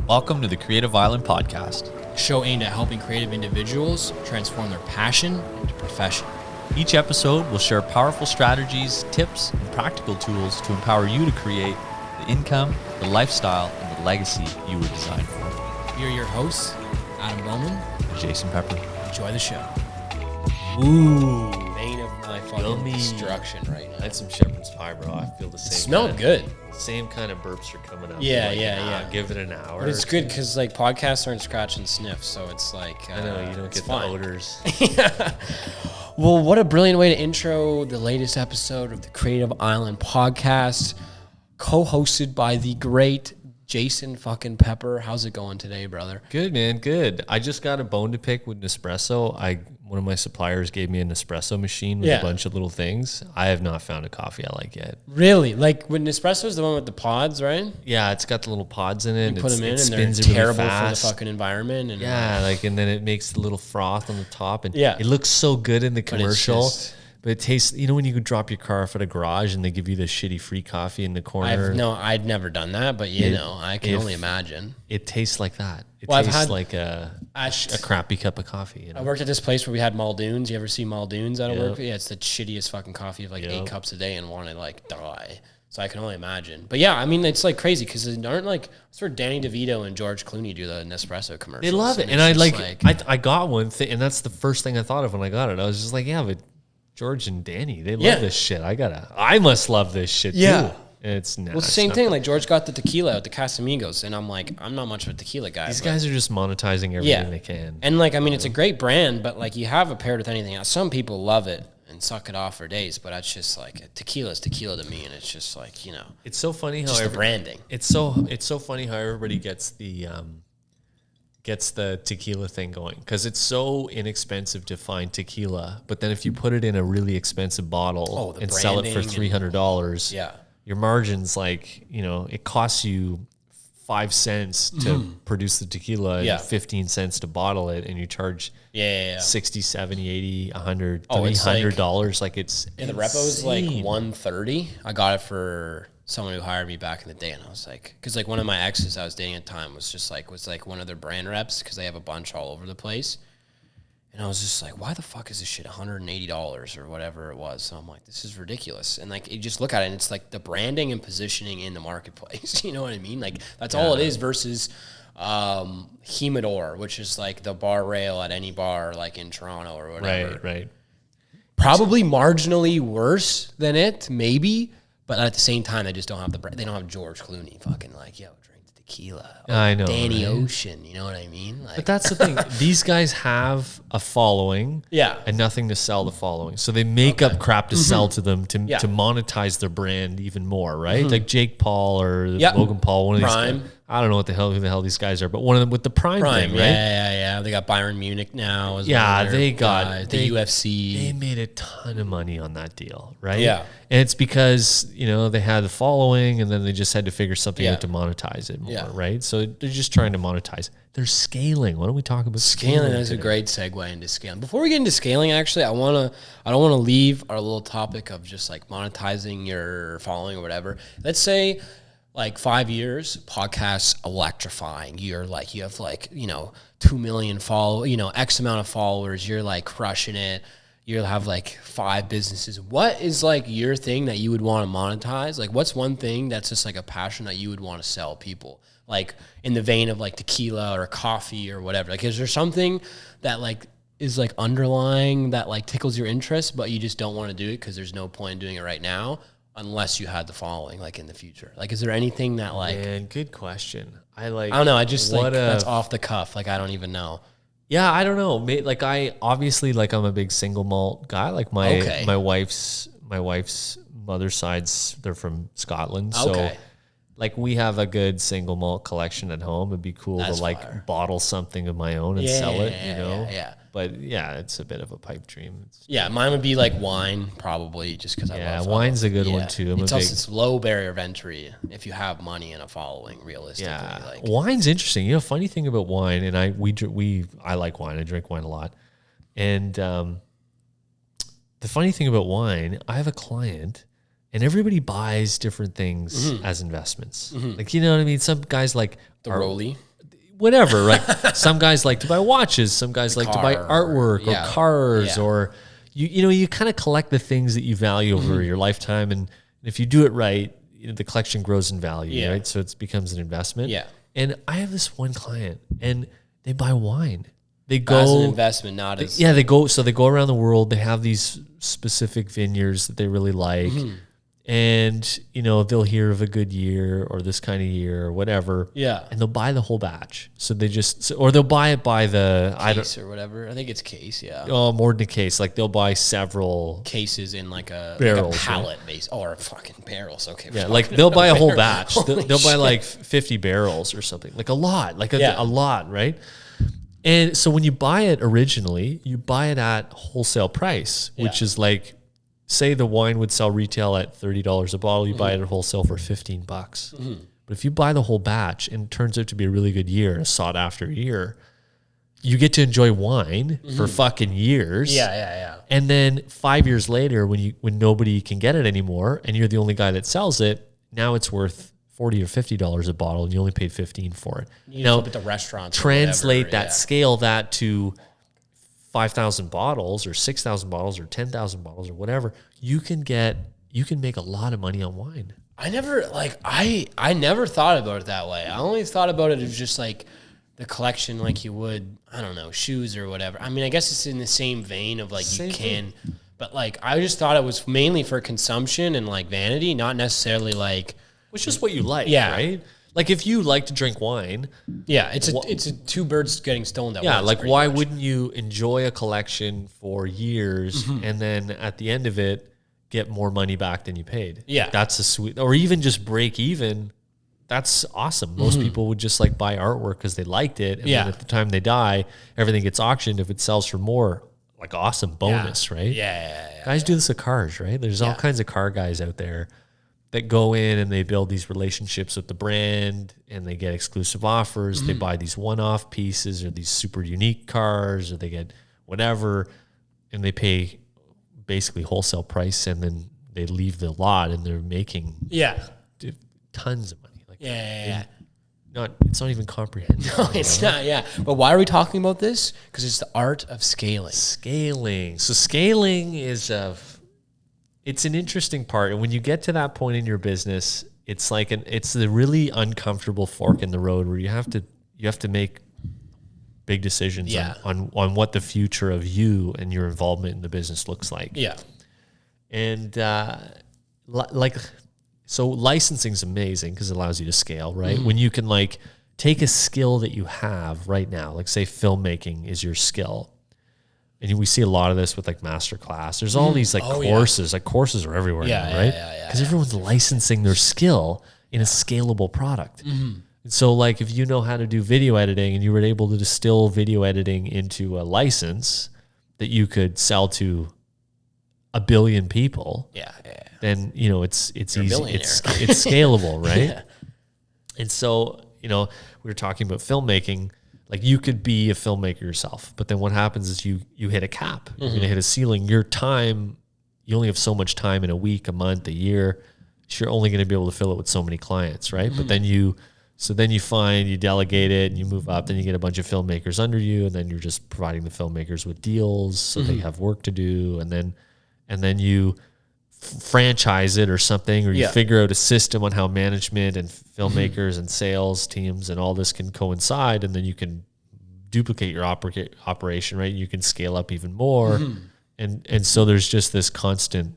Welcome to the Creative Island Podcast. A show aimed at helping creative individuals transform their passion into profession. Each episode will share powerful strategies, tips, and practical tools to empower you to create the income, the lifestyle, and the legacy you were designed for. We are your hosts, Adam Bowman and Jason Pepper. Enjoy the show. Ooh, vein of my fucking Yummy. destruction right now. I had some shepherd's pie, bro. I feel the same. Smelled good. Same kind of burps are coming up. Yeah, Like, yeah. Give it an hour. But it's good because like podcasts aren't scratch and sniff, so it's like I know you don't get the odors. Well, what a brilliant way to intro the latest episode of the Creative Island Podcast, co-hosted by the great Jason fucking Pepper. How's it going today, brother? Good, man. Good. I just got a bone to pick with Nespresso. One of my suppliers gave me a Nespresso machine with a bunch of little things. I have not found a coffee I like yet. Really? Like when Nespresso's the one with the pods, right? Yeah, it's got the little pods in it. You put them in and they're spins terrible really for the fast. fucking environment. And And then it makes the little froth on the top. And Yeah. it looks so good in the commercial. But But it tastes, when you could drop your car off at a garage and they give you the shitty free coffee in the corner. I'd never done that, but I can only imagine. It tastes like that. It Well, I've tastes had- like a crappy cup of coffee. I worked at this place where we had Muldoons. You ever see Muldoons out of Yep. work? Yeah, it's the shittiest fucking coffee of like Yep. 8 cups a day and want to like die. So I can only imagine. But yeah, I mean, it's like crazy because aren't like sort of Danny DeVito and George Clooney do the Nespresso commercials. They love it. And I got one thing, and that's the first thing I thought of when I got it. I was just like, yeah, but George and Danny, they love this shit. I must love this shit too. It's Well, it's the same thing. Like George got the tequila at the Casamigos, and I'm like, I'm not much of a tequila guy. These guys are just monetizing everything they can. And like, I mean, it's a great brand, but like, you have it paired with anything else. Some people love it and suck it off for days, but it's just like tequila is tequila to me, and it's just like It's so funny how just the branding. It's so funny how everybody gets the tequila thing going because it's so inexpensive to find tequila. But then if you put it in a really expensive bottle and sell it for $300, your margins it costs you 5 cents to produce the tequila and 15 cents to bottle it, and you charge 60, 70, 80, 100, $300. Like it's the repo's like $130. I got it for someone who hired me back in the day, and I was like, because like one of my exes I was dating at the time was one of their brand reps because they have a bunch all over the place, and I was just like, why the fuck is this shit $180 or whatever it was? So I'm like, this is ridiculous. And like, you just look at it, and it's like the branding and positioning in the marketplace. You know what I mean? Like that's all it is versus Humidor, which is like the bar rail at any bar like in Toronto or whatever. Right. Probably marginally worse than it, maybe. But at the same time, they just don't have they don't have George Clooney fucking like, yo, drink the tequila. Or I know, Danny right? Ocean, you know what I mean? Like, But that's the thing. These guys have a following and nothing to sell the following. So they make up crap to sell to them to monetize their brand even more, right? Like Jake Paul or Logan Paul, one of these Prime. guys. I don't know who the hell these guys are, but one of them with the Prime thing, right? Yeah. They got Bayern Munich now. As They got guys, the UFC. They made a ton of money on that deal, right? Yeah. And it's because, they had the following and then they just had to figure something out to monetize it more, right? So they're just trying to monetize. They're scaling. Why don't we talk about Scaling is a great segue into scaling. Before we get into scaling, actually, I don't want to leave our little topic of just like monetizing your following or whatever. Let's say like 5 years, podcasts electrifying. You have 2 million X amount of followers. You're like crushing it. You'll have like 5 businesses. What is like your thing that you would want to monetize? Like what's one thing that's just like a passion that you would want to sell people? Like in the vein of like tequila or coffee or whatever. Like is there something that like is like underlying that like tickles your interest, but you just don't want to do it because there's no point in doing it right now unless you had the following like in the future? Like is there anything that like... Man, good question. I don't know. I just like that's off the cuff. Like I don't even know. Yeah, I don't know. Like I'm a big single malt guy. Like my wife's mother's side's, they're from Scotland. So like we have a good single malt collection at home. It'd be cool to like bottle something of my own and sell it, Yeah. But yeah, it's a bit of a pipe dream. Mine would be like wine, probably, just because I love wine's a good one too. It's low barrier of entry if you have money and a following, realistically. Yeah, like, wine's interesting. Funny thing about wine, and I like wine. I drink wine a lot, and the funny thing about wine, I have a client. And everybody buys different things as investments. Like, you know what I mean? Some guys like the Rolly. whatever. Like some guys like to buy watches, some guys like to buy artwork or cars, or you kind of collect the things that you value over your lifetime, and if you do it right, the collection grows in value, right? So it becomes an investment. Yeah. And I have this one client, and they buy wine. They go as an investment, not as they go. So they go around the world. They have these specific vineyards that they really like, and they'll hear of a good year or this kind of year or whatever. Yeah, and they'll buy the whole batch. So they or they'll buy it by the case or whatever. I think it's case. Yeah. Oh, more than a case. Like they'll buy several cases in like a barrels, pallet base or fucking barrels. Okay. Yeah, like they'll buy a whole batch. They'll buy like 50 barrels or something. Like a lot. Like a lot, right? And so when you buy it originally, you buy it at wholesale price, which is like, say the wine would sell retail at $30 a bottle, you buy it at wholesale for $15. But if you buy the whole batch and it turns out to be a really good year, a sought after year, you get to enjoy wine for fucking years. Yeah. And then 5 years later, when nobody can get it anymore and you're the only guy that sells it, now it's worth $40 or $50 a bottle, and you only paid $15 for it. You know, at the restaurants. Translate that, scale that to 5,000 bottles or 6,000 bottles or 10,000 bottles or whatever. You can make a lot of money on wine. I never thought about it that way. I only thought about it as just like the collection, like you would, I don't know, shoes or whatever. I mean, I guess it's in the same vein of like but like I just thought it was mainly for consumption and like vanity, not necessarily like. It's just what you like, right? Like if you like to drink wine, it's a two birds getting stoned. Like why wouldn't you enjoy a collection for years and then at the end of it get more money back than you paid? Yeah, that's a sweet, or even just break even. That's awesome. Most people would just like buy artwork because they liked it, and then at the time they die, everything gets auctioned. If it sells for more, like awesome bonus, right? Yeah. Guys do this with cars, right? There's all kinds of car guys out there that go in and they build these relationships with the brand and they get exclusive offers. They buy these one-off pieces or these super unique cars, or they get whatever, and they pay basically wholesale price, and then they leave the lot and they're making tons of money. Like it's not even comprehensive. No, it's not. Yeah, but why are we talking about this? Because it's the art of scaling. So scaling is it's an interesting part, and when you get to that point in your business, it's like it's the really uncomfortable fork in the road where you have to make big decisions on what the future of you and your involvement in the business looks like. Yeah, and so licensing is amazing because it allows you to scale, right? When you can like take a skill that you have right now, like say filmmaking is your skill. And we see a lot of this with like masterclass. There's all these like courses. Like courses are everywhere now, right? Because everyone's licensing their skill in a scalable product. And so like if you know how to do video editing and you were able to distill video editing into a license that you could sell to 1 billion people, then it's easy. It's scalable, right? And so, we were talking about filmmaking. Like you could be a filmmaker yourself, but then what happens is you hit a cap, you're going to hit a ceiling. Your time, you only have so much time in a week, a month, a year. So you're only going to be able to fill it with so many clients, right? But then you find, you delegate it and you move up, then you get a bunch of filmmakers under you, and then you're just providing the filmmakers with deals so they have work to do. And then you franchise it or something, or you figure out a system on how management and filmmakers and sales teams and all this can coincide, and then you can duplicate your operation, right? You can scale up even more, and so there's just this constant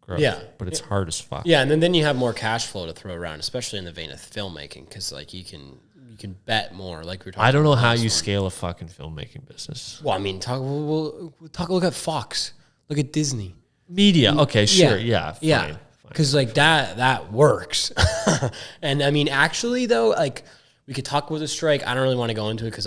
growth. But it's hard as fuck. Yeah, and then you have more cash flow to throw around, especially in the vein of filmmaking, because like you can bet more. Like we're talking. I don't know how you scale a fucking filmmaking business. Well, I mean, we'll look at Fox, look at Disney. Media, okay, sure, fine. Because like that works. And I mean, actually though, like we could talk about the strike. I don't really want to go into it because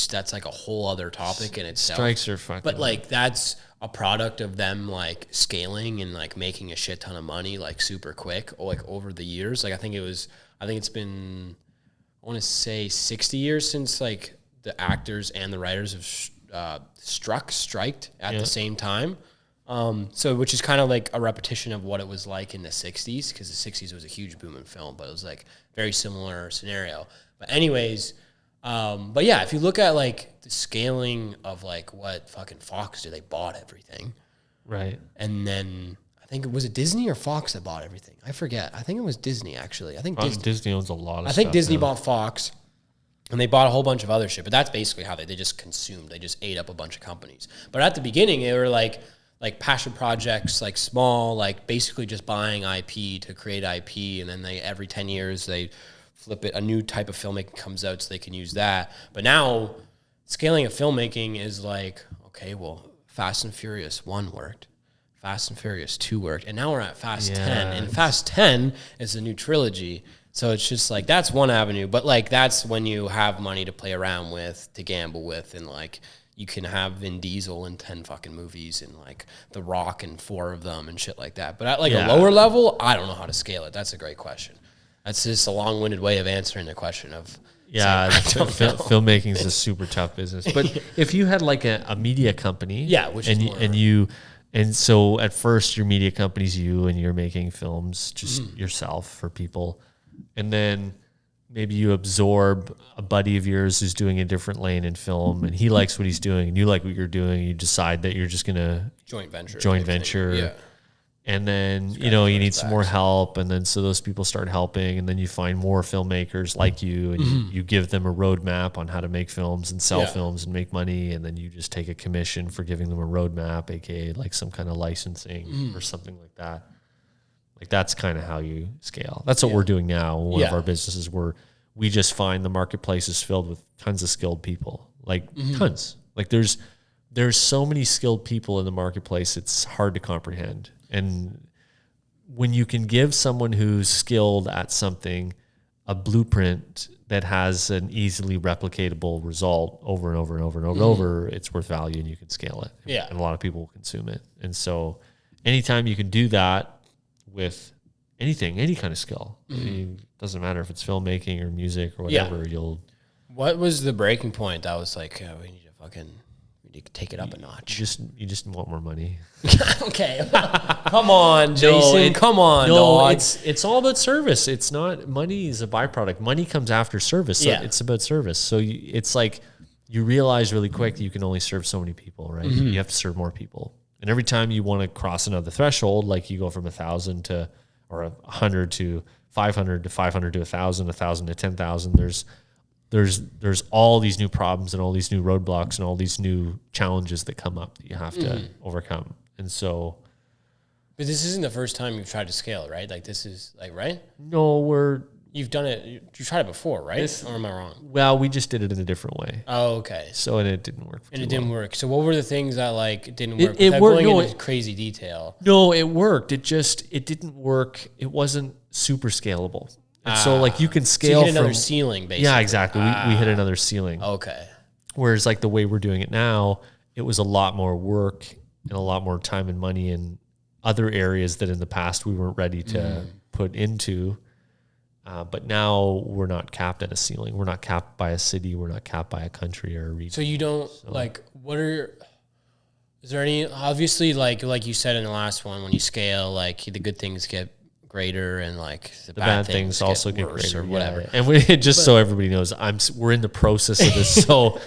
that's like a whole other topic in itself. Strikes are fucking. But like that's a product of them like scaling and like making a shit ton of money like super quick, like over the years. Like I think it's been, I want to say 60 years since like the actors and the writers have striked at the same time. So which is kind of like a repetition of what it was like in the 60s, because the 60s was a huge boom in film, but it was like very similar scenario. But anyways, but yeah, if you look at like the scaling of like what fucking Fox did, they bought everything. Right. And then I think, was it Disney or Fox that bought everything? I forget. I think it was Disney, actually. I think Disney owns a lot of stuff. I think Disney bought Fox, and they bought a whole bunch of other shit. But that's basically how they just consumed. They just ate up a bunch of companies. But at the beginning, they were like passion projects, like small, like basically just buying IP to create IP. And then they every 10 years, they flip it. A new type of filmmaking comes out so they can use that. But now scaling of filmmaking is like, okay, well, Fast and Furious 1 worked. Fast and Furious 2 worked. And now we're at Fast 10. And Fast 10 is a new trilogy. So it's just like, that's one avenue. But like, that's when you have money to play around with, to gamble with. And like, you can have Vin Diesel in 10 fucking movies and like The Rock in 4 of them and shit like that. But at like a lower level, I don't know how to scale it. That's a great question. That's just a long-winded way of answering the question of... Yeah, filmmaking is a super tough business. But if you had like a media company... Yeah, which and, is more... And so at first your media company's you and you're making films just yourself for people. And then maybe you absorb a buddy of yours who's doing a different lane in film and he likes what he's doing and you like what you're doing. You decide that you're just going to... Joint venture. Yeah. And then, you know, you need some more help. And then so those people start helping. And then you find more filmmakers like you and you give them a roadmap on how to make films and sell films and make money. And then you just take a commission for giving them a roadmap, aka like some kind of licensing or something like that. Like that's kind of how you scale. That's what we're doing now. One of our businesses where we just find the marketplace is filled with tons of skilled people, like tons. Like there's so many skilled people in the marketplace. It's hard to comprehend. And when you can give someone who's skilled at something a blueprint that has an easily replicatable result over and over and over and over and over, it's worth value and you can scale it. Yeah. And a lot of people will consume it. And so anytime you can do that with anything, any kind of skill, I mean, it doesn't matter if it's filmmaking or music or whatever, What was the breaking point that was like, we need to take it up a notch? You just want more money. Okay. Come on, Jason. Come on. No, it's all about service. It's not, money is a byproduct. Money comes after service. So it's about service. So it's like you realize really quick that you can only serve so many people, right? You have to serve more people. And every time you want to cross another threshold, like you go from 1,000 to, or 100 to 500 to 500 to 1,000, 1,000 to 10,000, there's all these new problems and all these new roadblocks and all these new challenges that come up that you have to overcome. And so... But this isn't the first time you've tried to scale, right? Like this is like, right? No, you've done it, you tried it before, right? Or am I wrong? Well, we just did it in a different way. Oh, okay. So, and it didn't work. And it didn't work. So what were the things that like didn't work? It worked. Going into crazy detail. No, it worked. It didn't work. It wasn't super scalable. And so like you can scale so you hit another ceiling, basically. Yeah, exactly. We hit another ceiling. Okay. Whereas like the way we're doing it now, it was a lot more work and a lot more time and money in other areas that in the past we weren't ready to put into. But now we're not capped at a ceiling. We're not capped by a city. We're not capped by a country or a region. So you don't is there any, obviously like you said in the last one, when you scale, like the good things get greater and like the bad things also get greater or whatever. Yeah. And so everybody knows we're in the process of this. So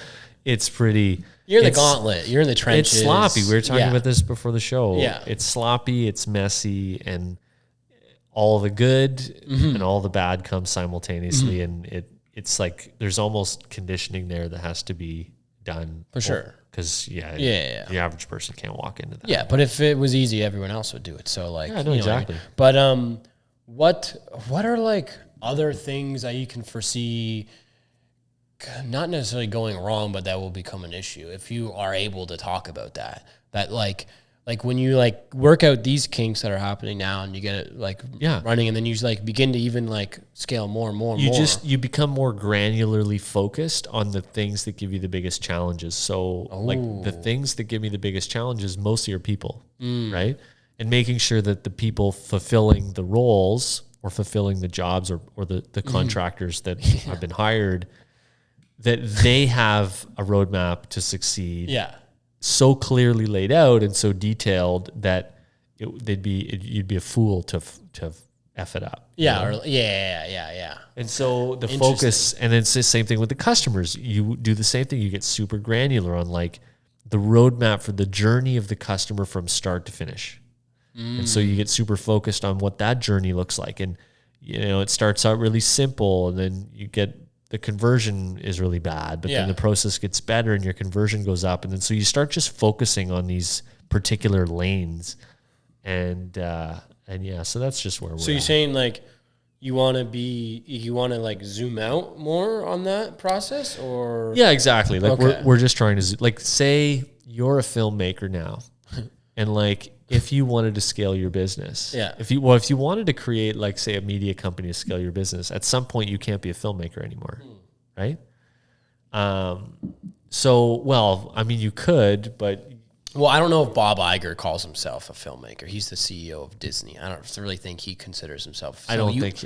it's pretty, you're in the gauntlet, you're in the trenches. It's sloppy. We were talking about this before the show. Yeah. It's sloppy, it's messy, and all the good and all the bad comes simultaneously. And it's like, there's almost conditioning there that has to be done. For sure. Because the average person can't walk into that. Yeah, but if it was easy, everyone else would do it. So like, exactly. What I mean? But what are like other things that you can foresee, not necessarily going wrong, but that will become an issue if you are able to talk about that? That like when you like work out these kinks that are happening now and you get it like running, and then you like begin to even like scale more and more and more. You become more granularly focused on the things that give you the biggest challenges. So like the things that give me the biggest challenges mostly are people, right? And making sure that the people fulfilling the roles or fulfilling the jobs or the contractors that have been hired, that they have a roadmap to succeed. Yeah. So clearly laid out and so detailed that you'd be a fool to F it up. Yeah. Yeah. And so the focus, and it's the same thing with the customers. You do the same thing. You get super granular on like the roadmap for the journey of the customer from start to finish. And so you get super focused on what that journey looks like. And, it starts out really simple, and then you get the conversion is really bad, but then the process gets better and your conversion goes up. And then so you start just focusing on these particular lanes. And so that's just where we're So you're saying like you want to like zoom out more on that process, or? Yeah, exactly. Like we're just trying to, like, say you're a filmmaker now and like, if you wanted to scale your business, if you wanted to create, like, say, a media company to scale your business, at some point you can't be a filmmaker anymore, right? You could, but I don't know if Bob Iger calls himself a filmmaker. He's the CEO of Disney. I don't really think he considers himself. I don't think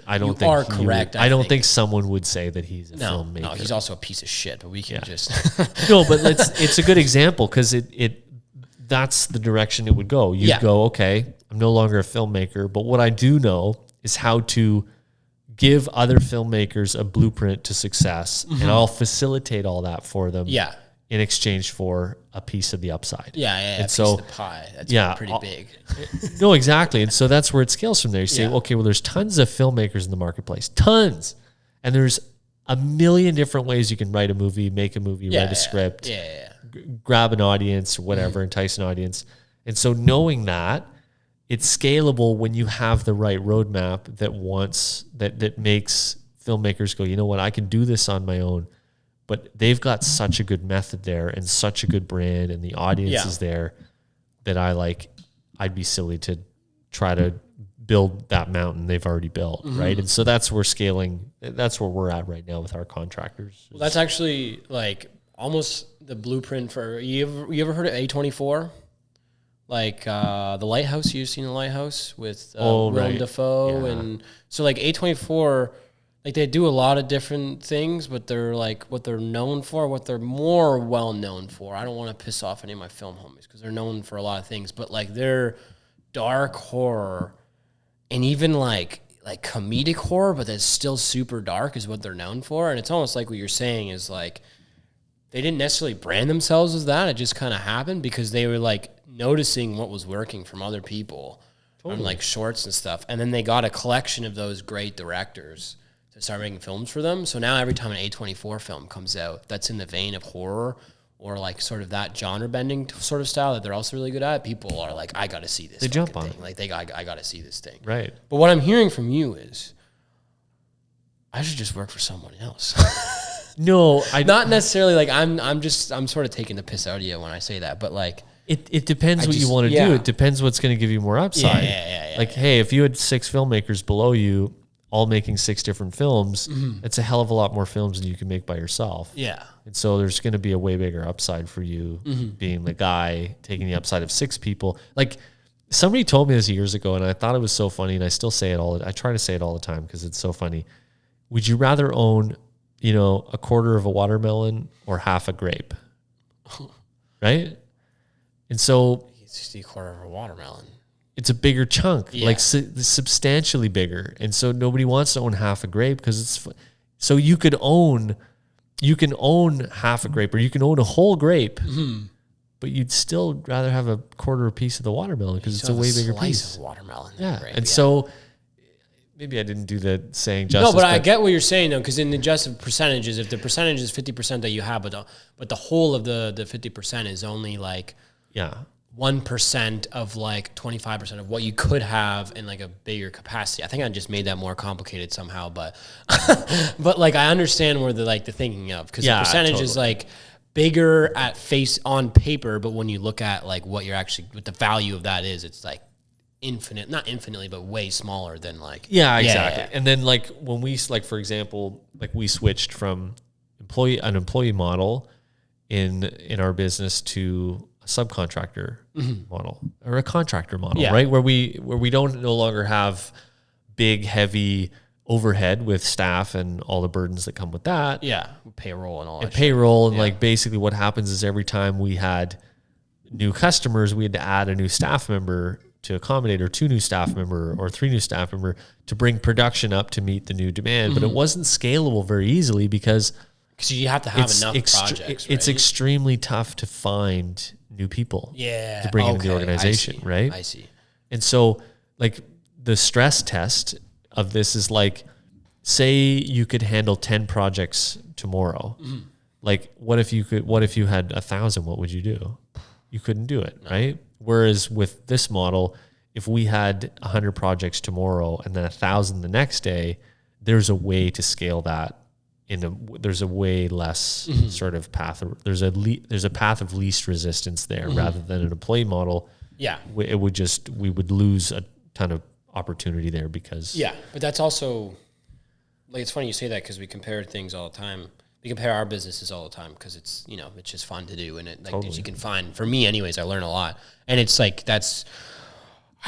correct. I don't think someone would say that he's a filmmaker. No, he's also a piece of shit. But we can just no. But it's a good example because that's the direction it would go. You'd go, okay, I'm no longer a filmmaker, but what I do know is how to give other filmmakers a blueprint to success, and I'll facilitate all that for them. Yeah. In exchange for a piece of the upside. And so piece of the pie. That's pretty big. No, exactly. And so that's where it scales from there. You say, okay, well, there's tons of filmmakers in the marketplace, tons. And there's a million different ways you can write a movie, make a movie, write a script, grab an audience or whatever, entice an audience. And so knowing that, it's scalable when you have the right roadmap that makes filmmakers go, you know what, I can do this on my own. But they've got such a good method there and such a good brand, and the audience is there that I'd be silly to try to build that mountain they've already built, right? And so that's where scaling, that's where we're at right now with our contractors. Well, that's actually like almost the blueprint for, you ever heard of A24? Like The Lighthouse, you've seen The Lighthouse with Willem Dafoe. And so like A24, like they do a lot of different things, but they're like what they're known for, what they're more well known for. I don't want to piss off any of my film homies because they're known for a lot of things, but like they're dark horror and even like comedic horror, but that's still super dark is what they're known for. And it's almost like what you're saying is like they didn't necessarily brand themselves as that. It just kind of happened because they were like noticing what was working from other people on like shorts and stuff. And then they got a collection of those great directors to start making films for them. So now every time an A24 film comes out that's in the vein of horror or like sort of that genre bending sort of style that they're also really good at, people are like, I got to see this. They jump on thing. Like I got to see this thing. Right. But what I'm hearing from you is I should just work for someone else. No, not necessarily like I'm sort of taking the piss out of you when I say that, but like it depends what you want to do. It depends what's going to give you more upside. Hey, if you had 6 filmmakers below you, all making 6 different films, it's a hell of a lot more films than you can make by yourself. Yeah. And so there's going to be a way bigger upside for you being the guy taking the upside of 6 people. Like somebody told me this years ago and I thought it was so funny and I still say it I try to say it all the time because it's so funny. Would you rather own, a quarter of a watermelon or half a grape? Right? And so it's just a quarter of a watermelon. It's a bigger chunk, like substantially bigger. And so nobody wants to own half a grape because so you can own half a grape or you can own a whole grape, but you'd still rather have a quarter a piece of the watermelon because it's a way bigger piece of watermelon. So maybe I didn't do the saying justice. No, but I get what you're saying though, because in the adjusted percentages, if the percentage is 50% that you have, but the whole of the 50% is only like 1% of like 25% of what you could have in like a bigger capacity. I think I just made that more complicated somehow, but but like I understand where the thinking of, because the percentage is like bigger at face on paper, but when you look at like what the value of that is, it's like infinite, not infinitely, but way smaller than like exactly. And then like when we for example, like we switched from an employee model in our business to a subcontractor model or a contractor model, right? Where we don't no longer have big, heavy overhead with staff and all the burdens that come with that. Payroll and all that. And like basically what happens is every time we had new customers, we had to add a new staff member to accommodate, or 2 new staff member or 3 new staff member to bring production up to meet the new demand. But it wasn't scalable very easily because you have to have enough projects. It's extremely tough to find new people to bring into the organization, right? I see. And so like the stress test of this is like, say you could handle 10 projects tomorrow. Like what if you had 1,000, what would you do? You couldn't do it, right? Whereas with this model, if we had 100 projects tomorrow and then 1,000 the next day, there's a way to scale that there's a way less sort of path. There's a path of least resistance there rather than an employee model. Yeah. We would lose a ton of opportunity there because. Yeah. But that's also like, it's funny you say that because we compare things all the time. We compare our businesses all the time because it's, you know, it's just fun to do. And it, like, totally. You can find, for me anyways, I learn a lot. And it's like, I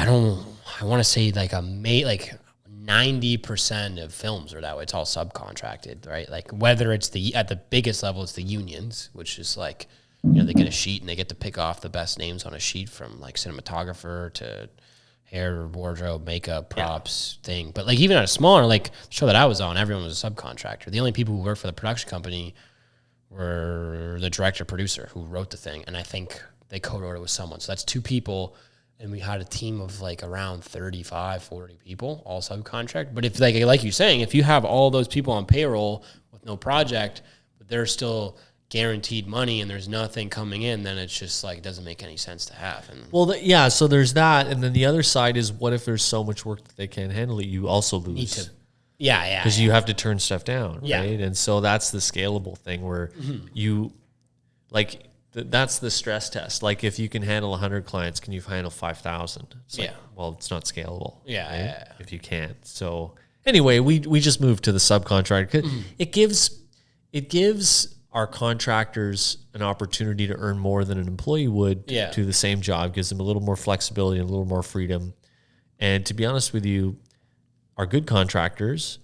want to say like 90% of films are that way. It's all subcontracted, right? Like whether it's at the biggest level, it's the unions, which is like, you know, they get a sheet and they get to pick off the best names on a sheet from like cinematographer to hair, wardrobe, makeup, props, thing. But like even at a smaller, like the show that I was on, everyone was a subcontractor. The only people who worked for the production company were the director, producer who wrote the thing. And I think they co-wrote it with someone. So that's 2 people. And we had a team of like around 35, 40 people, all subcontract. But if like you're saying, if you have all those people on payroll with no project, but they're still guaranteed money and there's nothing coming in, then it's just like, it doesn't make any sense to have. And so there's that. And then the other side is, what if there's so much work that they can't handle it? You also lose. Because you have to turn stuff down, right? And so that's the scalable thing where you like, that's the stress test. Like if you can handle 100 clients, can you handle 5,000? Like, well, it's not scalable. If you can't. So anyway, we just moved to the subcontract. It gives our contractors an opportunity to earn more than an employee would to the same job. Gives them a little more flexibility and a little more freedom. And to be honest with you, our good contractors,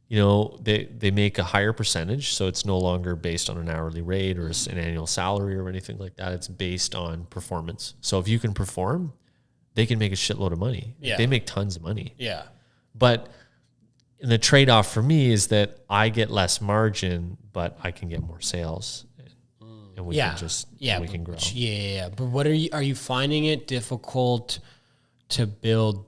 you know, they make a higher percentage, so it's no longer based on an hourly rate or an annual salary or anything like that. It's based on performance. So if you can perform, they can make a shitload of money. They make tons of money. But the trade-off for me is that I get less margin, but I can get more sales, and we can just we can grow. But what are you finding it difficult to build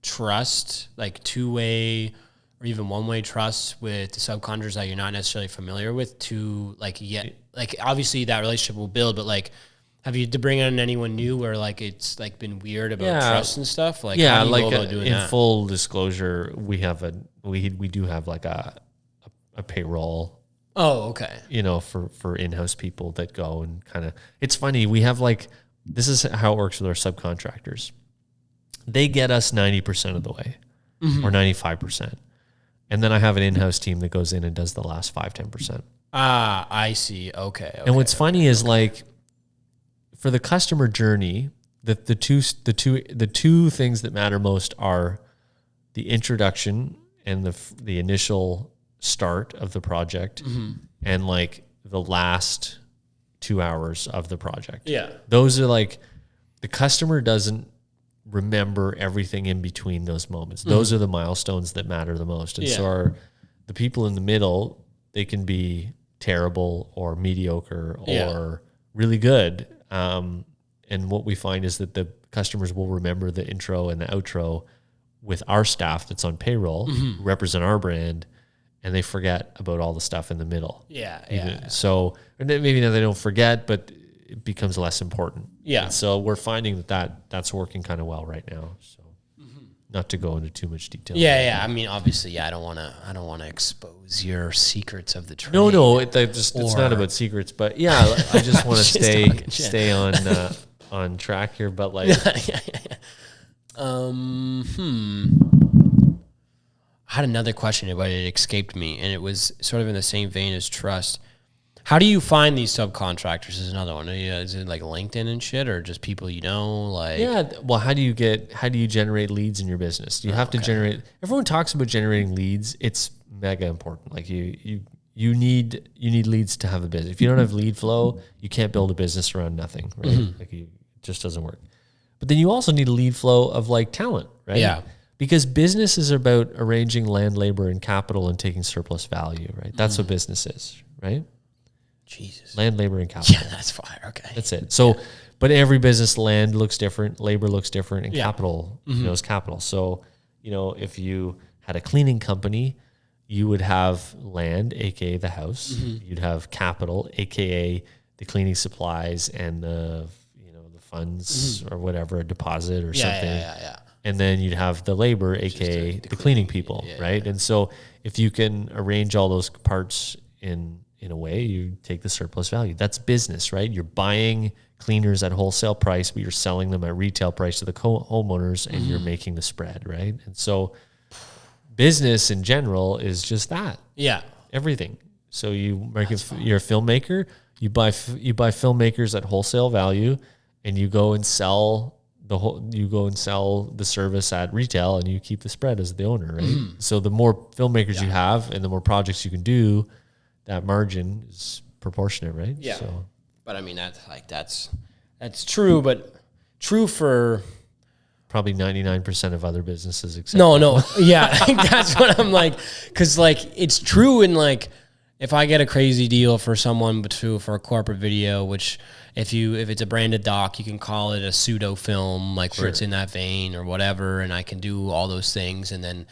trust, like 2-way? Or even one-way trust with the subcontractors that you're not necessarily familiar with to like obviously that relationship will build, but like, have you to bring on anyone new where like it's like been weird about trust and stuff? Like, how do you go about doing that? Full disclosure, we do have like a payroll. Oh, okay. You know, for in-house people that go and kind of, it's funny. We have like, this is how it works with our subcontractors. They get us 90% of the way or 95%. And then I have an in-house team that goes in and does the last 5-10%. Ah, I see. Okay. And what's funny is like for the customer journey, the two things that matter most are the introduction and the initial start of the project and like the last 2 hours of the project. Yeah. Those are like, the customer doesn't remember everything in between those moments. Those are the milestones that matter the most. And so the people in the middle, they can be terrible or mediocre or really good. And what we find is that the customers will remember the intro and the outro with our staff that's on payroll, who represent our brand, and they forget about all the stuff in the middle. So maybe now they don't forget, but it becomes less important. And so we're finding that's working kind of well right now. So not to go into too much detail. I mean, obviously, I don't want to expose your secrets of the trade. No, it's not about secrets, but I just want to stay on track here. But like, I had another question, but it escaped me, and it was sort of in the same vein as trust. How do you find these subcontractors is another one. Is it like LinkedIn and shit, or just people you know? Like, well, how do you generate leads in your business? You have to generate. Everyone talks about generating leads. It's mega important. Like you need leads to have a business. If you don't have lead flow, you can't build a business around nothing, right? Like it just doesn't work. But then you also need a lead flow of like talent, right? Yeah. Because business is about arranging land, labor, and capital and taking surplus value, right? That's what business is, right? Jesus. Land, labor, and capital. Yeah, that's fire. Okay. That's it. So, but every business, land looks different, labor looks different, and capital, is capital. So, if you had a cleaning company, you would have land, aka the house. You'd have capital, aka the cleaning supplies and the funds or whatever, a deposit or something. Yeah. And then you'd have the labor, aka the cleaning people, right? And so if you can arrange all those parts in a way, you take the surplus value. That's business, right? You're buying cleaners at wholesale price, but you're selling them at retail price to the homeowners, and you're making the spread, right? And so business in general is just that. Yeah. Everything. So you're a filmmaker, you buy filmmakers at wholesale value, and you go and sell the service at retail, and you keep the spread as the owner, right? So the more filmmakers you have and the more projects you can do, that margin is proportionate, right? Yeah. So, but I mean, that's true, but true for probably 99% of other businesses except no. Yeah. I think that's what I'm like, cause like it's true in like, if I get a crazy deal for someone, but true for a corporate video, which if it's a branded doc, you can call it a pseudo film, like where it's in that vein or whatever. And I can do all those things. And then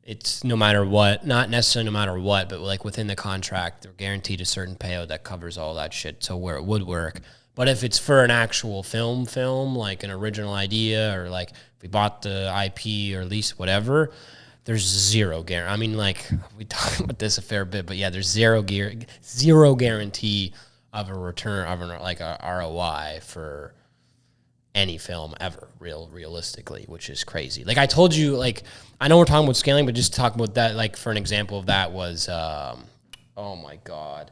it's no matter what, not necessarily no matter what, but like within the contract, they're guaranteed a certain payout that covers all that shit. So where it would work. But if it's for an actual film, like an original idea, or like if we bought the IP or lease whatever, there's zero guarantee. I mean, like we talk about this a fair bit, but yeah, there's zero guarantee of a return of like a ROI for any film ever, realistically, which is crazy. Like I told you, like I know we're talking about scaling, but just talking about that, like for an example of that was, oh my God,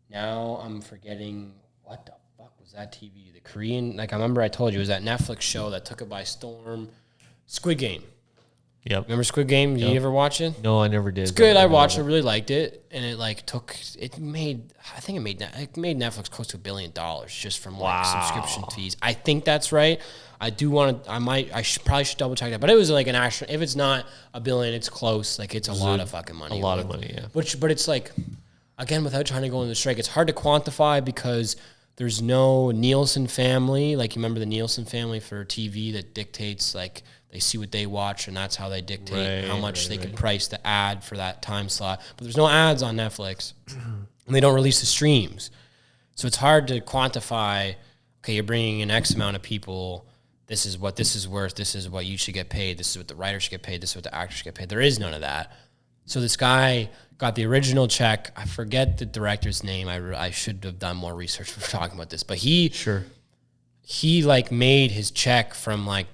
now I'm forgetting what the fuck was that TV? The Korean, like I remember I told you it was that Netflix show that took it by storm, Squid Game. Yep. Remember Squid Game? Did you ever watch it? No, I never did. It's good. I watched it. Really liked it, and it like it made Netflix close to $1 billion just from like subscription fees. I think that's right. I do want to. I should double check that. But it was like an actual. If it's not $1 billion, it's close. Like it's a lot of fucking money. A lot of money. Yeah. But it's like, again, without trying to go into the strike, it's hard to quantify because there's no Nielsen family. Like you remember the Nielsen family for TV that dictates like. They see what they watch, and that's how they dictate how much they can price the ad for that time slot. But there's no ads on Netflix, and they don't release the streams. So it's hard to quantify, okay, you're bringing in X amount of people. This is what this is worth. This is what you should get paid. This is what the writer should get paid. This is what the actor should get paid. There is none of that. So this guy got the original check. I forget the director's name. I should have done more research before talking about this. But he like made his check from like,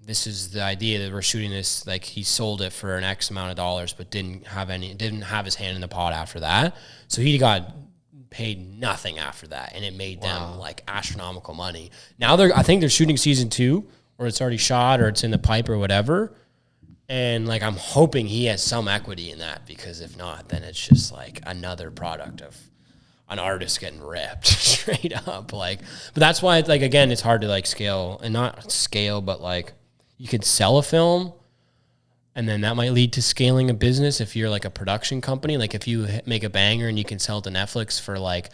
this is the idea that we're shooting this, like he sold it for an X amount of dollars, but didn't have his hand in the pot after that. So he got paid nothing after that. And it made them like astronomical money. Now I think they're shooting season 2, or it's already shot, or it's in the pipe or whatever. And like, I'm hoping he has some equity in that, because if not, then it's just like another product of an artist getting ripped straight up. Like, but that's why it's like, again, it's hard to like scale, and not scale, but like, you could sell a film, and then that might lead to scaling a business if you're like a production company. Like if you make a banger and you can sell it to Netflix for like,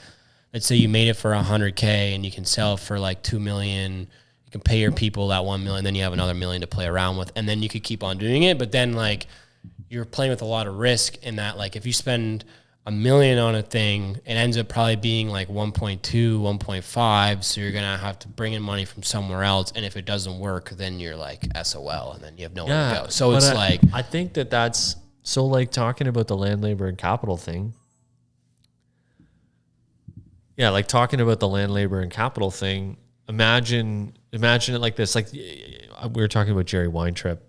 let's say you made it for $100K and you can sell it for like $2 million. You can pay your people that $1 million, then you have another $1 million to play around with, and then you could keep on doing it. But then like you're playing with a lot of risk in that, like if you spend $1 million on a thing, it ends up probably being like 1.2, 1.5. So you're going to have to bring in money from somewhere else. And if it doesn't work, then you're like SOL, and then you have nowhere to go. So it's I think that's so like talking about the land, labor, and capital thing. Yeah. Like talking about the land, labor, and capital thing. Imagine it like this. Like we were talking about Jerry Weintraub.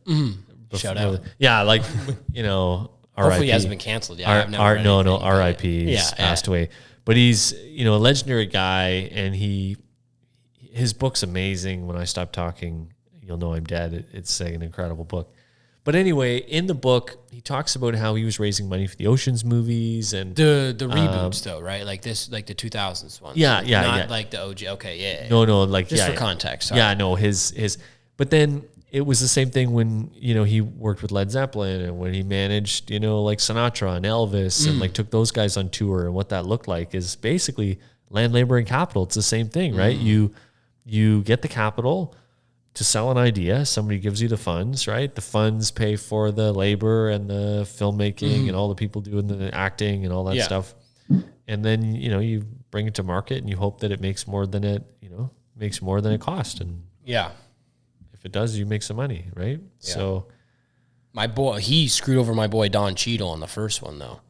Shout out. Yeah. Like, Hopefully he hasn't been canceled yet. R.I.P. He's passed away. But he's, a legendary guy, and his book's amazing. When I Stop Talking, You'll Know I'm Dead. It's an incredible book. But anyway, in the book, he talks about how he was raising money for the Ocean's movies and the reboots though, right? Like this, like the 2000s ones. Yeah, Not like the OG. Okay, yeah. No, like just for context. Sorry. Yeah, no, his. But then it was the same thing when he worked with Led Zeppelin and when he managed like Sinatra and Elvis and like took those guys on tour, and what that looked like is basically land, labor, and capital. It's the same thing, right? You get the capital to sell an idea. Somebody gives you the funds, right? The funds pay for the labor and the filmmaking and all the people doing the acting and all that stuff. And then, you bring it to market and you hope that it makes more than it cost. And if it does, you make some money, right? Yeah. So my boy, he screwed over my boy Don Cheadle on the first one though.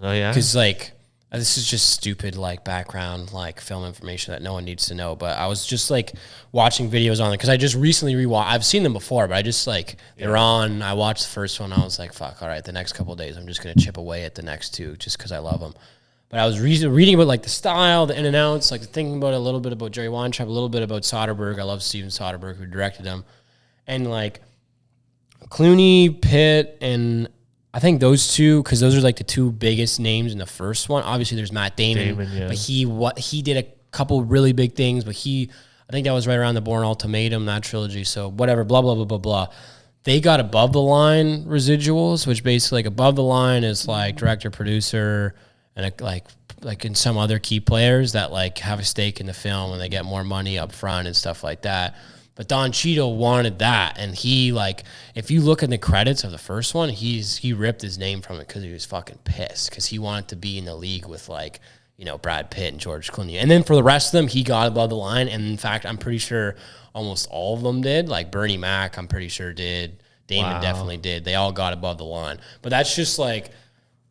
Oh yeah. Cause like, this is just stupid, like background, like film information that no one needs to know. But I was just like watching videos on it because I just recently rewatched. I've seen them before, but I just like they're on. I watched the first one. I was like, fuck, all right. The next couple of days, I'm just gonna chip away at the next two just because I love them. But I was reading about like the style, the in and outs, like thinking about a little bit about Jerry Weintraub, a little bit about Soderbergh. I love Steven Soderbergh who directed them, and like Clooney, Pitt, and I think those two, because those are like the two biggest names in the first one. Obviously, there's Matt Damon, but he did a couple really big things. But I think that was right around the Bourne Ultimatum, that trilogy. So whatever, blah blah blah blah blah. They got above the line residuals, which basically like above the line is like director, producer, and like in some other key players that like have a stake in the film and they get more money up front and stuff like that. But Don Cheadle wanted that, and he like, if you look in the credits of the first one, he ripped his name from it because he was fucking pissed because he wanted to be in the league with like Brad Pitt and George Clooney. And then for the rest of them, he got above the line, and in fact, I'm pretty sure almost all of them did. Like Bernie Mac, I'm pretty sure did. Damon definitely did. They all got above the line. But that's just like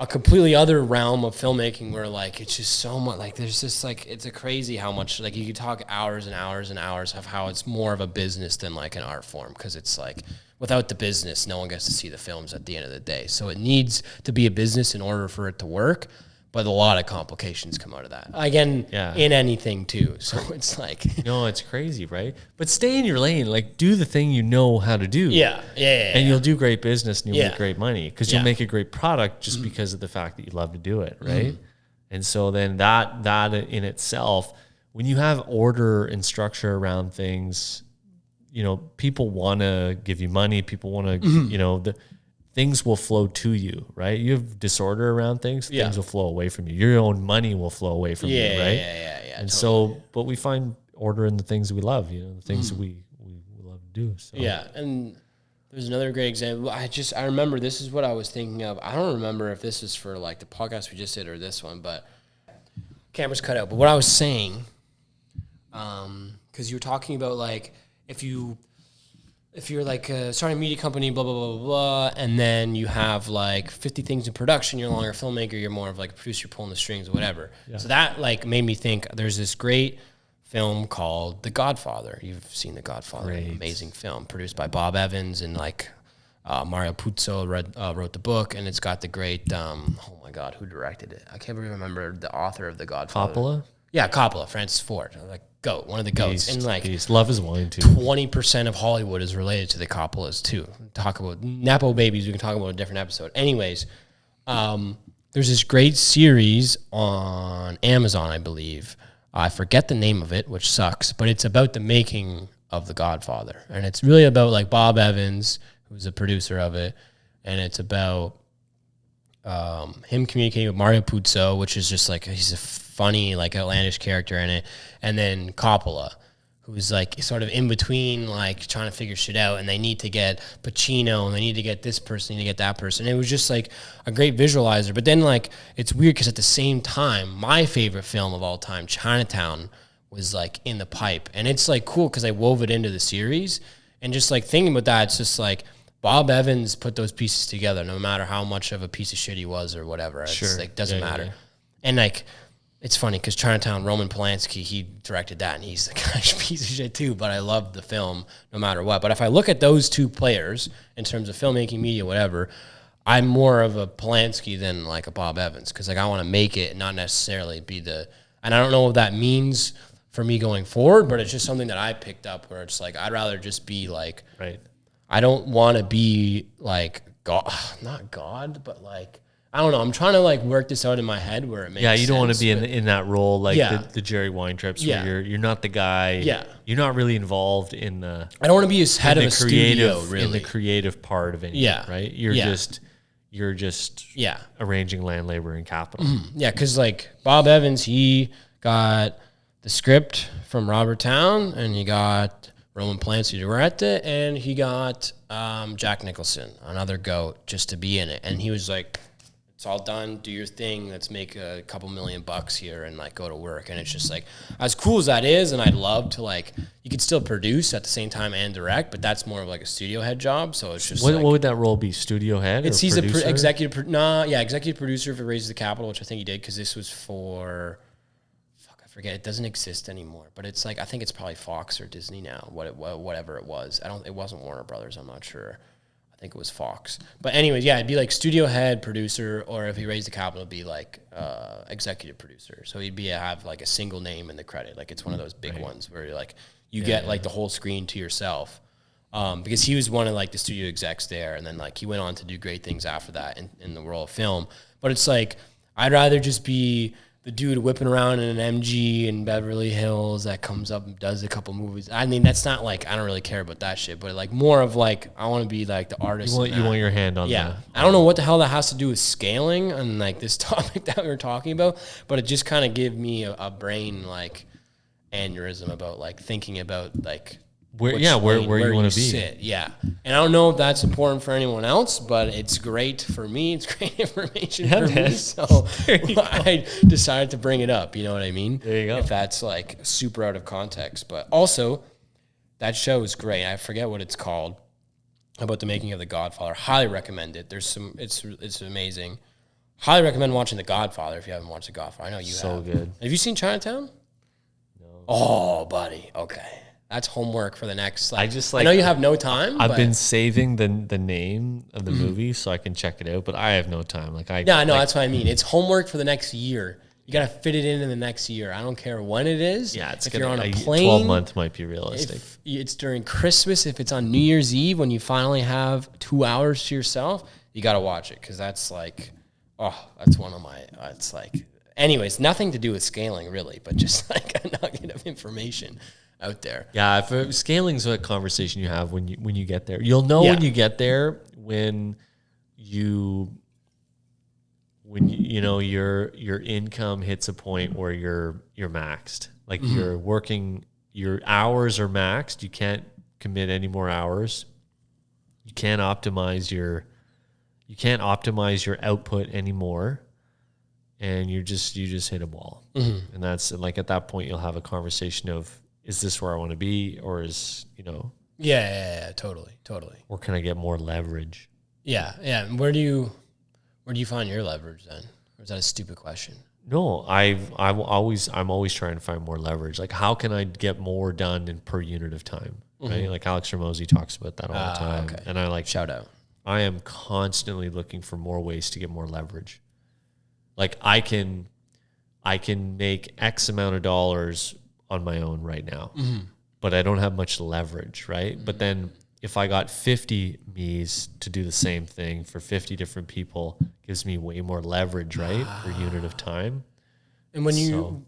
a completely other realm of filmmaking where like it's just so much, like there's just like, it's a crazy how much, like you could talk hours and hours and hours of how it's more of a business than like an art form, because it's like without the business no one gets to see the films at the end of the day. So it needs to be a business in order for it to work, but a lot of complications come out of that again in anything too. So it's like it's crazy, right? But stay in your lane, like do the thing you know how to do, and you'll do great business and you'll make great money because you'll make a great product just because of the fact that you love to do it, right? And so then that in itself, when you have order and structure around things, people want to give you money, people want to things will flow to you, right? You have disorder around things, things will flow away from you. Your own money will flow away from you, right? And totally. So, but we find order in the things that we love, the things that we love to do. So. Yeah, and there's another great example. I remember this is what I was thinking of. I don't remember if this is for like the podcast we just did or this one, but camera's cut out. But what I was saying, because you were talking about like if you're like starting a media company, blah, blah, blah, blah, blah, and then you have like 50 things in production, you're no longer a filmmaker, you're more of like a producer pulling the strings or whatever. Yeah. So that like made me think there's this great film called The Godfather. You've seen The Godfather, an amazing film produced by Bob Evans, and like Mario Puzo wrote the book, and it's got the great, oh my God, who directed it? I can't even remember the author of The Godfather. Coppola? Yeah, Coppola, Francis Ford, like GOAT, one of the GOATs. And like, love his wine too. 20% of Hollywood is related to the Coppolas too. Talk about Nepo babies, we can talk about a different episode. Anyways, there's this great series on Amazon, I believe. I forget the name of it, which sucks, but it's about the making of The Godfather. And it's really about like Bob Evans, who's the producer of it, and it's about him communicating with Mario Puzo, which is just like, he's a funny, like outlandish character in it, and then Coppola, who's like sort of in between, like trying to figure shit out, and they need to get Pacino, and they need to get this person, they need to get that person. And it was just like a great visualizer. But then like, it's weird because at the same time, my favorite film of all time, Chinatown, was like in the pipe. And it's like cool because I wove it into the series, and just like thinking about that, it's just like, Bob Evans put those pieces together, no matter how much of a piece of shit he was or whatever. It's like, doesn't matter. Yeah. And like, it's funny because Chinatown, Roman Polanski, he directed that, and he's a gosh piece of shit too, but I love the film no matter what. But if I look at those two players in terms of filmmaking, media, whatever, I'm more of a Polanski than like a Bob Evans, because like I want to make it and not necessarily be and I don't know what that means for me going forward, but it's just something that I picked up where it's like, I'd rather just be like, I don't want to be like God, not God, but like, I don't know. I'm trying to like work this out in my head where it makes sense. You don't want to be in that role like Yeah. the Jerry Weintraub's Yeah. where you're not the guy. Yeah. You're not really involved in the I don't want to be head of a studio, creative really. in the creative part of it. Yeah. Right? You're just Yeah. arranging land, labor, and capital. Yeah, because like Bob Evans, he got the script from Robert Town, and he got Roman Polanski to direct it, and he got Jack Nicholson, another goat, just to be in it. And he was like, it's all done, do your thing, let's make a couple $1,000,000 here and like go to work. And it's just like, as cool as that is, and I'd love to like, you could still produce at the same time and direct, but that's more of like a studio head job. So it's just What would that role be? Studio head? It's or he's producer? executive producer for Raises the Capital, which I think he did because this was for I forget. It doesn't exist anymore, but it's like I think it's probably Fox or Disney now. Whatever it was, it wasn't Warner Brothers. I'm not sure. I think it was Fox. But anyways, yeah, it'd be like studio head producer, or if he raised the capital, it'd be like executive producer. So he'd have like a single name in the credit. Like it's one of those big ones where you're like you get like the whole screen to yourself. Because he was one of like the studio execs there, and then like he went on to do great things after that in the world of film. But it's like I'd rather just be the dude whipping around in an MG in Beverly Hills that comes up and does a couple movies. I mean, that's not like I don't really care about that shit, but like more of like I want to be like the artist. You want your hand on yeah. I don't know what the hell that has to do with scaling and like this topic that we were talking about, but it just kind of gave me a brain like aneurysm about like thinking about like where you want to be. Sit. Yeah. And I don't know if that's important for anyone else, but it's great for me. It's great information for me. So I decided to bring it up. You know what I mean? There you go. If that's like super out of context. But also, that show is great. I forget what it's called, about the making of The Godfather. Highly recommend it. It's amazing. Highly recommend watching The Godfather if you haven't watched The Godfather. I know you have. So good. Have you seen Chinatown? No. Oh, buddy. Okay. That's homework for the next. Like, I know you have no time. I've been saving the name of the movie so I can check it out, but I have no time. That's what I mean. It's homework for the next year. You got to fit it in the next year. I don't care when it is. Yeah, it's if you're on a plane. 12-month might be realistic. If it's during Christmas, if it's on New Year's Eve when you finally have 2 hours to yourself, you got to watch it because that's like, that's one of my. It's like, anyways, nothing to do with scaling really, but just like a nugget of information out there. Yeah, if scaling's a conversation you have when you get there. You'll know when you get there when your income hits a point where you're maxed. Like you're working, your hours are maxed. You can't commit any more hours. You can't optimize your output anymore. And you just hit a wall. And that's like at that point you'll have a conversation of, is this where I want to be, or is, Yeah, totally. Or can I get more leverage? Yeah. And where do you find your leverage then? Or is that a stupid question? No, I'm always trying to find more leverage. Like, how can I get more done in per unit of time? Right? Like Alex Ramosi talks about that all the time. Okay. And I like shout out. I am constantly looking for more ways to get more leverage. Like I can make X amount of dollars on my own right now, but I don't have much leverage, right? But then if I got 50 me's to do the same thing for 50 different people, gives me way more leverage, right? Per unit of time. And when you're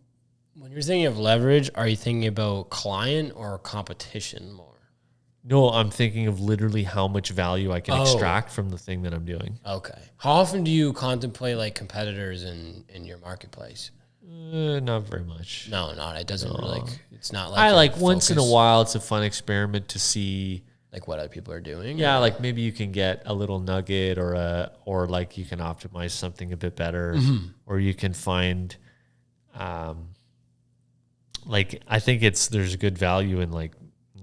thinking of leverage, are you thinking about client or competition more? No, I'm thinking of literally how much value I can extract from the thing that I'm doing. Okay. How often do you contemplate like competitors in your marketplace? Not very much. No, it doesn't it's not like I like once in a while it's a fun experiment to see like what other people are doing. Yeah, like maybe you can get a little nugget or like you can optimize something a bit better, or you can find like I think there's a good value in like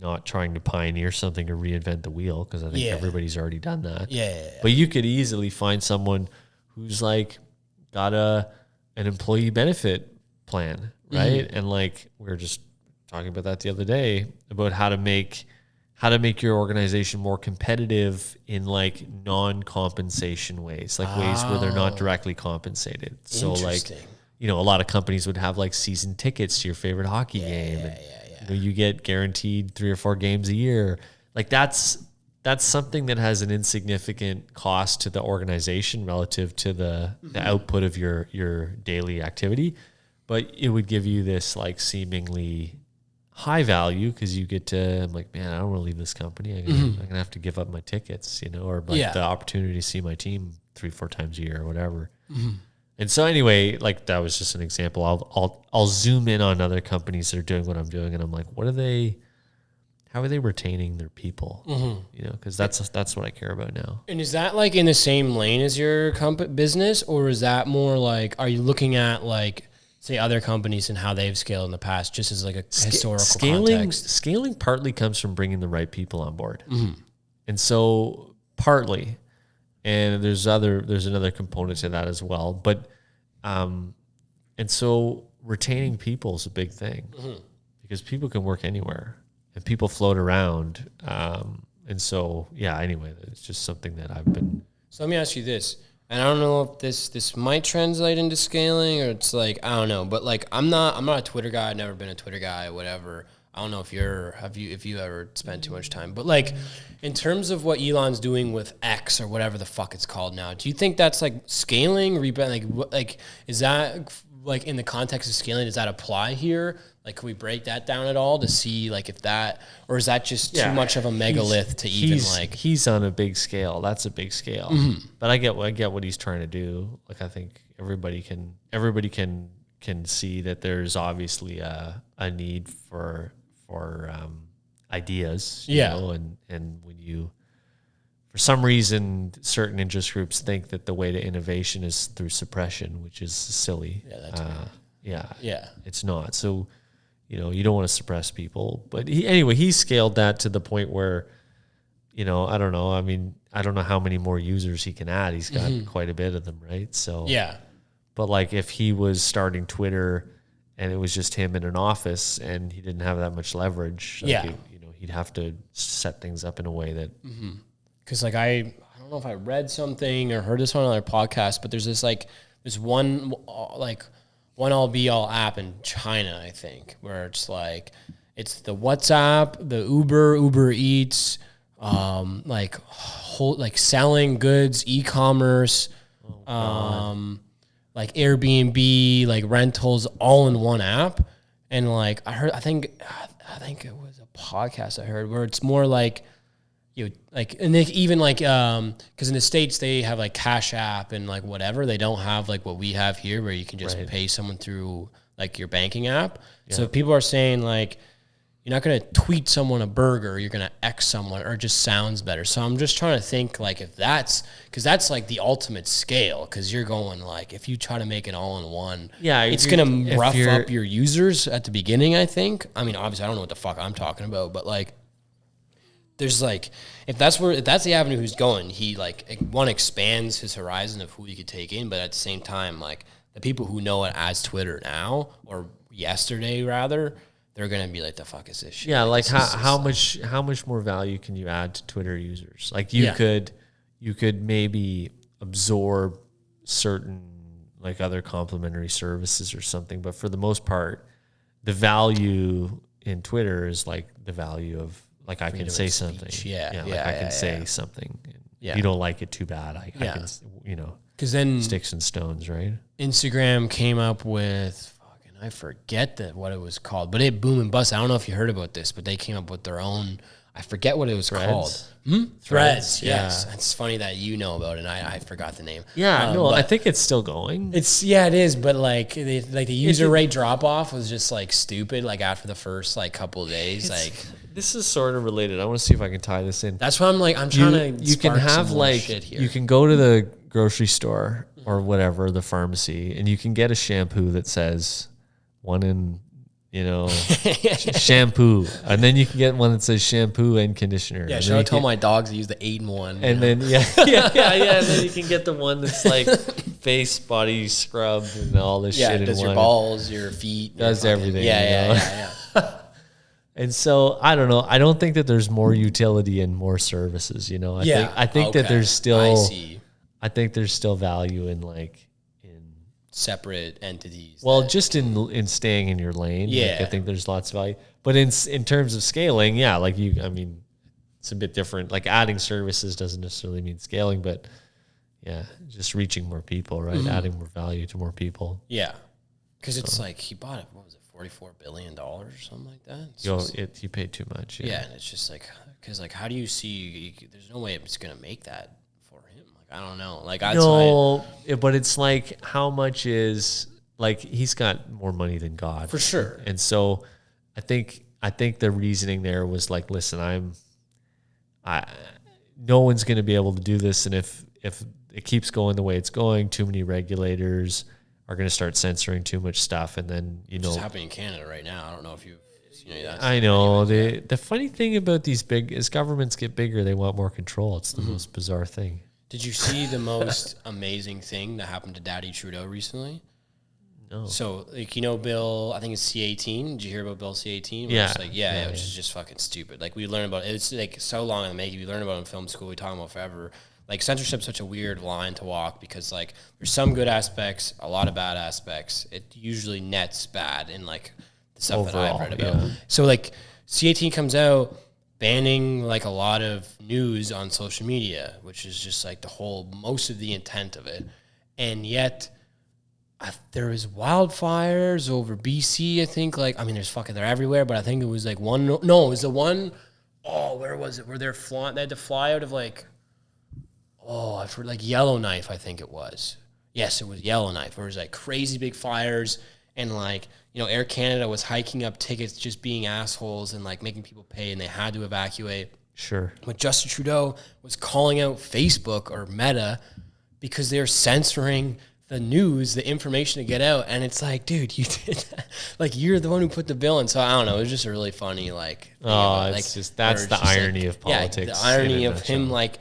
not trying to pioneer something or reinvent the wheel, because I think everybody's already done that. Yeah. But you could easily find someone who's like got an employee benefit plan, right? And like we were just talking about that the other day about how to make your organization more competitive in like non-compensation ways, like ways where they're not directly compensated. So like, a lot of companies would have like season tickets to your favorite hockey game. You get guaranteed 3 or 4 games a year. Like that's that's something that has an insignificant cost to the organization relative to the output of your daily activity, but it would give you this like seemingly high value because you get to, I'm like, man, I don't want to leave this company. I'm gonna have to give up my tickets, or like the opportunity to see my team 3-4 times a year or whatever. And so anyway, like that was just an example. I'll zoom in on other companies that are doing what I'm doing, and I'm like, how are they retaining their people? Because that's what I care about now. And is that like in the same lane as your business, or is that more like, are you looking at like, say, other companies and how they've scaled in the past, just as like a historical context? Scaling partly comes from bringing the right people on board, and so partly, and there's another component to that as well. But, and so retaining people is a big thing because people can work anywhere. And people float around. And so, anyway, it's just something that I've been. So let me ask you this. And I don't know if this might translate into scaling, or it's like, I don't know. But like, I'm not a Twitter guy. I've never been a Twitter guy, whatever. I don't know if you ever spent too much time. But like, in terms of what Elon's doing with X or whatever the fuck it's called now, do you think that's like scaling? Like, is that like in the context of scaling, does that apply here? Like, can we break that down at all to see like if that, or is that just too much of a megalith to even like? He's on a big scale. That's a big scale. But I get what he's trying to do. Like, I think everybody can see that there's obviously a need for ideas. You know? And when you, for some reason, certain interest groups think that the way to innovation is through suppression, which is silly. Yeah, that's weird. It's not. So, you don't want to suppress people. But he scaled that to the point where, I don't know. I mean, I don't know how many more users he can add. He's got quite a bit of them, right? So But like if he was starting Twitter and it was just him in an office and he didn't have that much leverage, he'd have to set things up in a way that. Because like I don't know if I read something or heard this on another podcast, but there's this one all be all app in China, I think, where it's like it's the WhatsApp, the Uber Eats, like selling goods, e-commerce, like Airbnb, like rentals, all in one app. And like I think it was a podcast I heard where it's more like. And they even like, because in the States they have like Cash App and like whatever. They don't have like what we have here where you can just pay someone through like your banking app. Yeah. So people are saying like, you're not going to tweet someone a burger, you're going to X someone, or it just sounds better. So I'm just trying to think like if because that's like the ultimate scale, because you're going like, if you try to make it all in one, it's going to rough up your users at the beginning, I think. I mean, obviously I don't know what the fuck I'm talking about, but like, there's like, if that's the avenue he's going, he like expands his horizon of who he could take in, but at the same time, like the people who know it as Twitter now or yesterday rather, they're gonna be like, the fuck is this shit? Yeah, like how much more value can you add to Twitter users? Like you could maybe absorb certain like other complementary services or something, but for the most part, the value in Twitter is like the value of. Like I can say something. I can say something. If you don't like it, too bad. I can, because then sticks and stones, right? Instagram came up with, I forget what it was called, but it boom and bust. I don't know if you heard about this, but they came up with their own. I forget what it was called. Threads. Yes, it's funny that you know about it. And I forgot the name. Yeah, no, I think it's still going. It is, but like the user rate drop off was just like stupid. Like after the first like couple of days, like. This is sort of related. I want to see if I can tie this in. That's why I'm like, I'm trying to. You can have like shit here. You can go to the grocery store or whatever, the pharmacy, and you can get a shampoo that says one in, shampoo, and then you can get one that says shampoo and conditioner. Yeah, should I tell my dogs to use the 8-in-1? And then and then you can get the one that's like face, body scrub, and all this shit. Yeah, does your balls, your feet, does everything. Yeah. And so I don't know. I don't think that there's more utility and more services. I think that there's still. I think there's still value in separate entities. Well, just in staying in your lane. Yeah, I think there's lots of value. But in terms of scaling, it's a bit different. Like adding services doesn't necessarily mean scaling, but yeah, just reaching more people, right? Adding more value to more people. Yeah. Because it's like he bought it, what was it, $44 billion or something like that? You paid too much. Yeah, and it's just like, because like, how do you see, there's no way it's going to make that for him. Like, I don't know. Like, but it's like, how much is, like, he's got more money than God. For sure. And so I think the reasoning there was like, listen, no one's going to be able to do this. And if it keeps going the way it's going, too many regulators are going to start censoring too much stuff. And then, Which is happening in Canada right now. I don't know if you've seen any of that. I know. The funny thing about these as governments get bigger, they want more control. It's the most bizarre thing. Did you see the most amazing thing that happened to Daddy Trudeau recently? No. So, like, Bill, I think it's C-18. Did you hear about Bill C-18? Yeah. It's like, which is just fucking stupid. Like, we learn about it. It's like so long in the making. We learn about it in film school. We talk about it forever. Like, censorship's such a weird line to walk because, like, there's some good aspects, a lot of bad aspects. It usually nets bad in, like, the stuff overall, that I've read about. Yeah. So, like, C-18 comes out banning, like, a lot of news on social media, which is just, like, most of the intent of it. And yet, there was wildfires over BC, I think. Like, I mean, they're everywhere, but I think it was, like, it was the one, where was it? Where they had to fly out of, like, I've heard, like, Yellowknife, I think it was. Yes, it was Yellowknife. Where it was, like, crazy big fires, and, like, Air Canada was hiking up tickets, just being assholes and, like, making people pay, and they had to evacuate. Sure. But Justin Trudeau was calling out Facebook or Meta because they're censoring the news, the information to get out. And it's like, dude, you did that. Like, you're the one who put the bill in. So I don't know. It was just a really funny, like, it's just, that's the irony of politics. Yeah, the irony of him, like,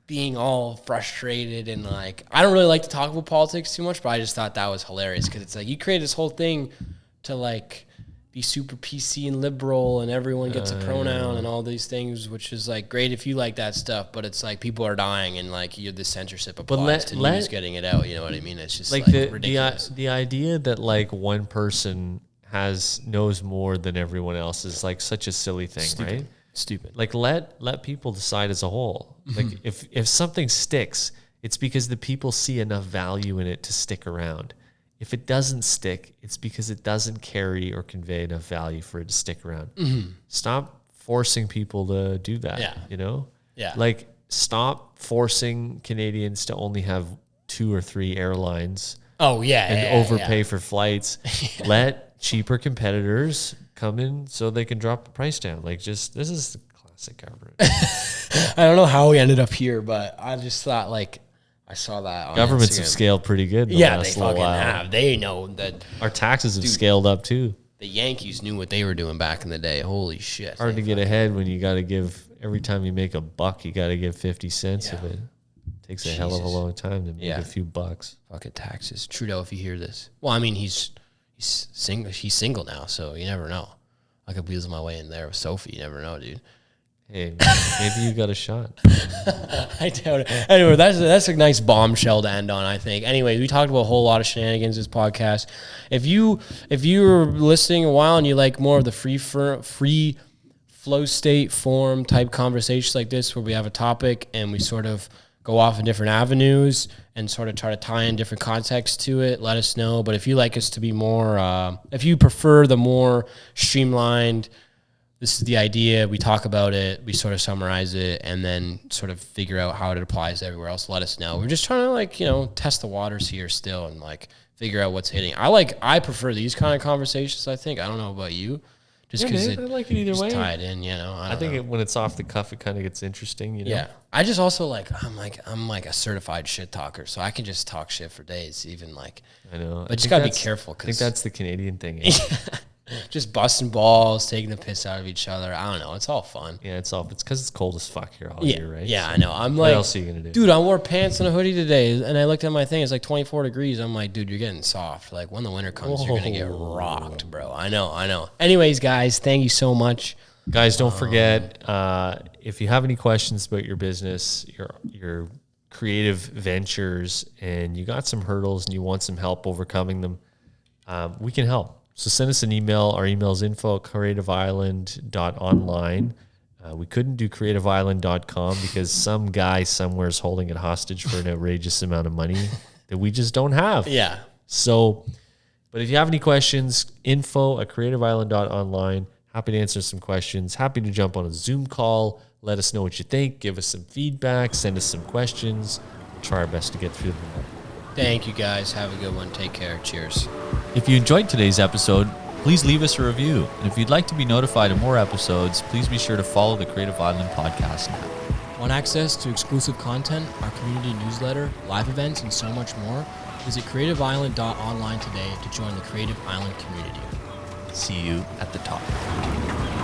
being all frustrated and, like, I don't really like to talk about politics too much, but I just thought that was hilarious because it's like, you created this whole thing to, like, be super PC and liberal and everyone gets a pronoun and all these things, which is, like, great if you like that stuff, but it's like people are dying and, like, the censorship applies to news getting it out. You know what I mean? It's just like ridiculous. The idea that, like, one person knows more than everyone else is, like, such a silly thing, right? Stupid. Like, let people decide as a whole. Like, if something sticks, it's because the people see enough value in it to stick around. If it doesn't stick, it's because it doesn't carry or convey enough value for it to stick around. Stop forcing people to do that. Yeah. Like, stop forcing Canadians to only have 2 or 3 airlines. And overpay for flights. Let cheaper competitors come in so they can drop the price down. Like, this is the classic government. I don't know how we ended up here, but I just thought, like, I saw that on Governments Instagram. have scaled pretty good. They fucking have. They know that. Our taxes have scaled up too. The Yankees knew what they were doing back in the day. Holy shit. Hard to get ahead when you got to give, every time you make a buck, you got to give 50 cents of it. Takes a hell of a long time to make a few bucks. Fucking taxes. Trudeau, if you hear this. Well, I mean, he's single now, so you never know. I could weasel my way in there with Sophie. You never know, dude. Hey, maybe you got a shot. I doubt it. Anyway, that's a nice bombshell to end on, I think. Anyway, we talked about a whole lot of shenanigans this podcast. If you were listening a while and you like more of the free flow state forum type conversations like this, where we have a topic and we sort of go off in different avenues and sort of try to tie in different contexts to it, let us know. But if you like us to be more, if you prefer the more streamlined, this is the idea, we talk about it, we sort of summarize it, and then sort of figure out how it applies everywhere else, let us know. We're just trying to, like, test the waters here still and, like, figure out what's hitting. I prefer these kind of conversations, I think. I don't know about you. Just because I like it either way. Tie it in, I think when it's off the cuff, it kind of gets interesting, Yeah. I just also, I'm like a certified shit talker, so I can just talk shit for days, even, like. I know. But just got to be careful. I think that's the Canadian thing. Just busting balls, taking the piss out of each other. I don't know. It's all fun. Yeah, it's because it's cold as fuck here all year, right? Yeah, I know. I'm what else are you going to do? Dude, I wore pants and a hoodie today, and I looked at my thing. It's like 24 degrees. I'm like, dude, you're getting soft. Like, when the winter comes, you're going to get rocked, bro. I know. Anyways, guys, thank you so much. Guys, don't forget, if you have any questions about your business, your creative ventures, and you got some hurdles and you want some help overcoming them, we can help. So send us an email. Our email is info@creativeisland.online. We couldn't do creativeisland.com because some guy somewhere is holding it hostage for an outrageous amount of money that we just don't have. Yeah. So, but if you have any questions, info@creativeisland.online. Happy to answer some questions. Happy to jump on a Zoom call. Let us know what you think. Give us some feedback. Send us some questions. We'll try our best to get through them. Thank you, guys. Have a good one. Take care. Cheers. If you enjoyed today's episode, please leave us a review. And if you'd like to be notified of more episodes, please be sure to follow the Creative Island podcast now. Want access to exclusive content, our community newsletter, live events, and so much more? Visit creativeisland.online today to join the Creative Island community. See you at the top.